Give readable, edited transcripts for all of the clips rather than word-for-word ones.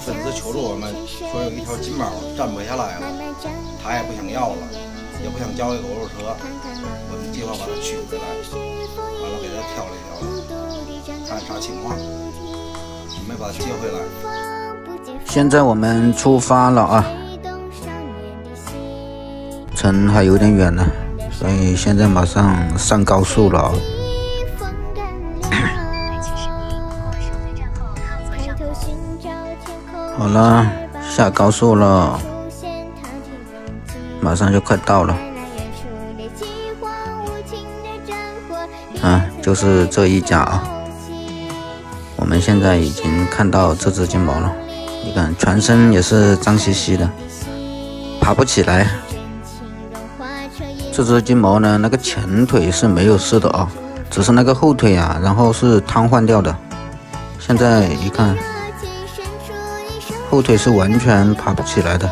粉丝求助我们，说有一条金毛站不下来了，他也不想要了，也不想交给狗肉车，我们计划把它取回来，完了给它挑了一挑，看啥情况，准备把它接回来。现在我们出发了啊，程还有点远呢，所以现在马上上高速了啊。好了，下高速了，马上就快到了。就是这一家啊。我们现在已经看到这只金毛了，你看全身也是脏兮兮的，爬不起来。这只金毛呢，那个前腿是没有事的啊，只是那个后腿啊，然后是瘫痪掉的。现在一看，后腿是完全爬不起来的。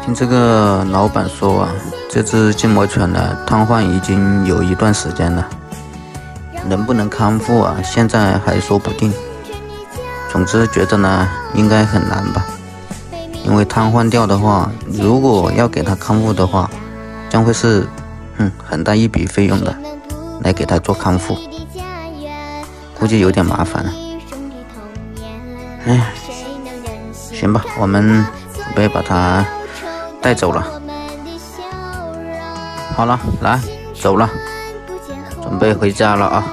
听这个老板说啊，这只金毛犬呢瘫痪已经有一段时间了，能不能康复啊，现在还说不定。总之觉得呢应该很难吧，因为瘫痪掉的话，如果要给它康复的话，将会是很大一笔费用的，来给它做康复，估计有点麻烦了。行吧，我们准备把它带走了。好了，来走了，准备回家了啊！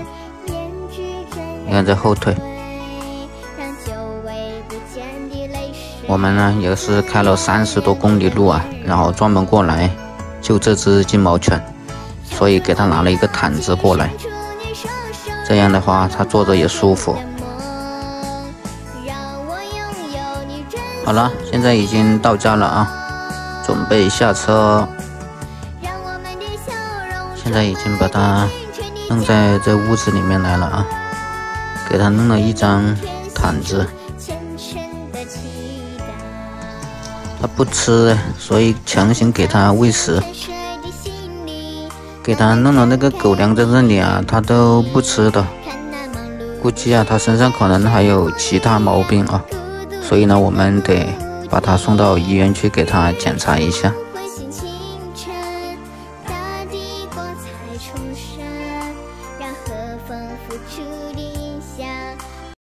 你看这后腿，我们呢也是开了30多公里路啊，然后专门过来救这只金毛犬，所以给它拿了一个毯子过来，这样的话它坐着也舒服。好了，现在已经到家了啊，准备下车。现在已经把它弄在这屋子里面来了啊，给它弄了一张毯子。它不吃，所以强行给它喂食。给它弄了那个狗粮在这里啊，它都不吃的。估计啊，它身上可能还有其他毛病啊。所以呢，我们得把它送到医院去给它检查一下。